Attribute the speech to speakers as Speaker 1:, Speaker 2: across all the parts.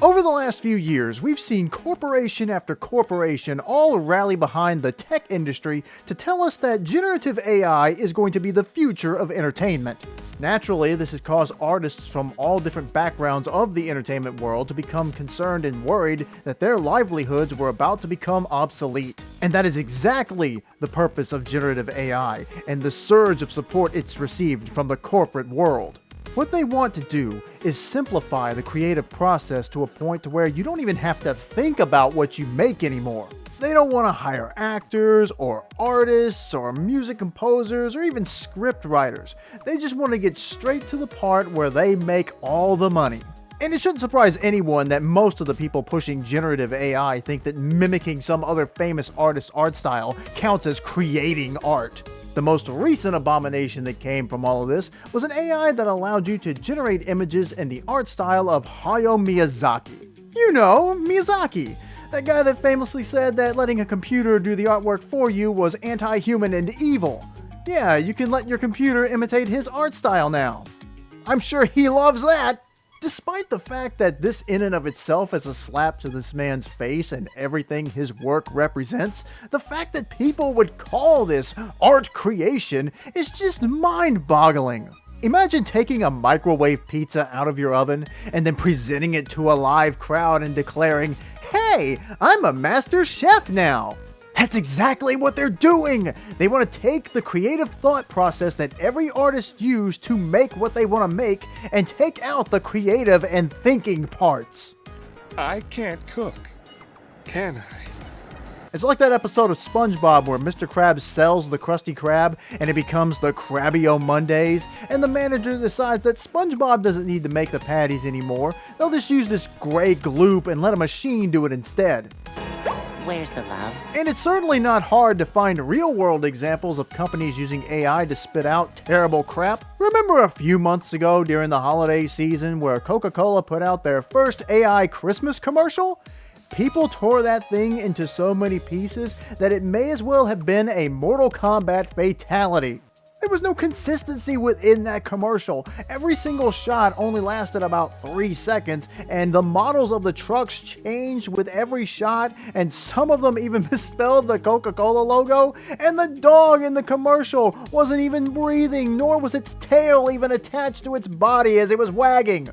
Speaker 1: Over the last few years, we've seen corporation after corporation all rally behind the tech industry to tell us that generative AI is going to be the future of entertainment. Naturally, this has caused artists from all different backgrounds of the entertainment world to become concerned and worried that their livelihoods were about to become obsolete. And that is exactly the purpose of generative AI and the surge of support it's received from the corporate world. What they want to do is simplify the creative process to a point to where you don't even have to think about what you make anymore. They don't want to hire actors or artists or music composers or even script writers. They just want to get straight to the part where they make all the money. And it shouldn't surprise anyone that most of the people pushing generative AI think that mimicking some other famous artist's art style counts as creating art. The most recent abomination that came from all of this was an AI that allowed you to generate images in the art style of Hayao Miyazaki. You know, Miyazaki, that guy that famously said that letting a computer do the artwork for you was anti-human and evil. Yeah, you can let your computer imitate his art style now. I'm sure he loves that. Despite the fact that this in and of itself is a slap to this man's face and everything his work represents, the fact that people would call this art creation is just mind-boggling. Imagine taking a microwave pizza out of your oven and then presenting it to a live crowd and declaring, "Hey, I'm a master chef now!" That's exactly what they're doing! They want to take the creative thought process that every artist used to make what they want to make and take out the creative and thinking parts.
Speaker 2: I can't cook, can I?
Speaker 1: It's like that episode of SpongeBob where Mr. Krabs sells the Krusty Krab and it becomes the Krabby-O Mondays, and the manager decides that SpongeBob doesn't need to make the patties anymore. They'll just use this gray gloop and let a machine do it instead.
Speaker 3: Where's the love?
Speaker 1: And it's certainly not hard to find real-world examples of companies using AI to spit out terrible crap. Remember a few months ago during the holiday season where Coca-Cola put out their first AI Christmas commercial? People tore that thing into so many pieces that it may as well have been a Mortal Kombat fatality. There was no consistency within that commercial. Every single shot only lasted about 3 seconds, and the models of the trucks changed with every shot, and some of them even misspelled the Coca-Cola logo, and the dog in the commercial wasn't even breathing, nor was its tail even attached to its body as it was wagging.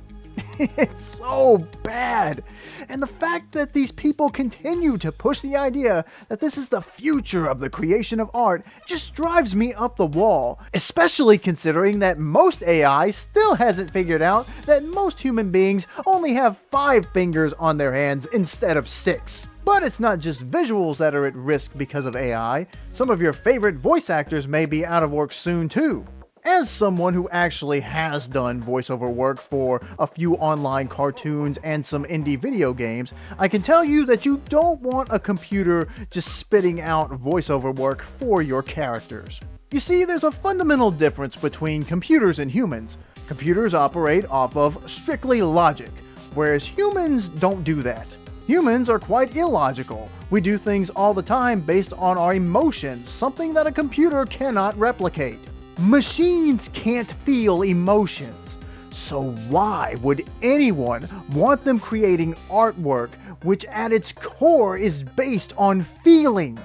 Speaker 1: It's so bad. And the fact that these people continue to push the idea that this is the future of the creation of art just drives me up the wall, especially considering that most AI still hasn't figured out that most human beings only have 5 fingers on their hands instead of 6. But it's not just visuals that are at risk because of AI. Some of your favorite voice actors may be out of work soon too. As someone who actually has done voiceover work for a few online cartoons and some indie video games, I can tell you that you don't want a computer just spitting out voiceover work for your characters. You see, there's a fundamental difference between computers and humans. Computers operate off of strictly logic, whereas humans don't do that. Humans are quite illogical. We do things all the time based on our emotions, something that a computer cannot replicate. Machines can't feel emotions, so why would anyone want them creating artwork which at its core is based on feeling?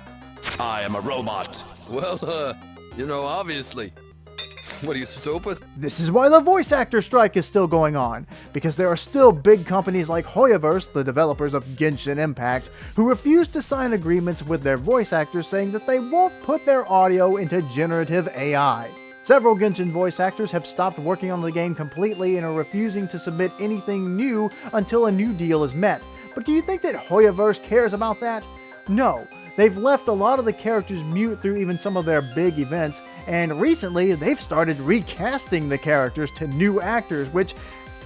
Speaker 4: I am a robot. Well, obviously. What are you, stupid?
Speaker 1: This is why the voice actor strike is still going on, because there are still big companies like Hoyoverse, the developers of Genshin Impact, who refuse to sign agreements with their voice actors saying that they won't put their audio into generative AI. Several Genshin voice actors have stopped working on the game completely and are refusing to submit anything new until a new deal is met. But do you think that Hoyoverse cares about that? No. They've left a lot of the characters mute through even some of their big events, and recently they've started recasting the characters to new actors, which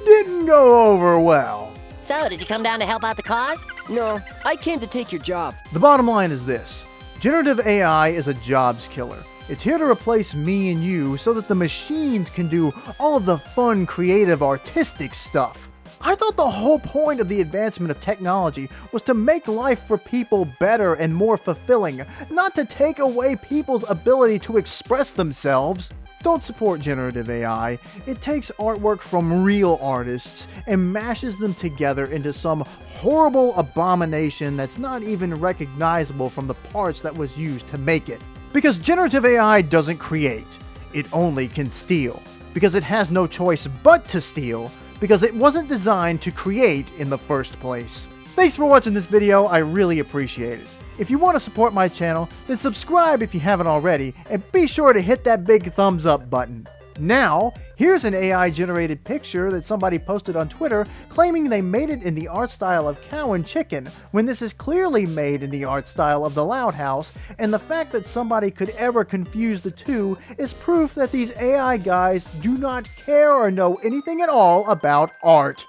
Speaker 1: didn't go over well.
Speaker 3: So, did you come down to help out the cause?
Speaker 5: No, I came to take your job.
Speaker 1: The bottom line is this. Generative AI is a jobs killer. It's here to replace me and you so that the machines can do all of the fun, creative, artistic stuff. I thought the whole point of the advancement of technology was to make life for people better and more fulfilling, not to take away people's ability to express themselves. Don't support generative AI. It takes artwork from real artists and mashes them together into some horrible abomination that's not even recognizable from the parts that was used to make it. Because generative AI doesn't create, it only can steal. Because it has no choice but to steal, because it wasn't designed to create in the first place. Thanks for watching this video, I really appreciate it. If you want to support my channel, then subscribe if you haven't already, and be sure to hit that big thumbs up button. Now, here's an AI-generated picture that somebody posted on Twitter claiming they made it in the art style of Cow and Chicken, when this is clearly made in the art style of The Loud House, and the fact that somebody could ever confuse the two is proof that these AI guys do not care or know anything at all about art.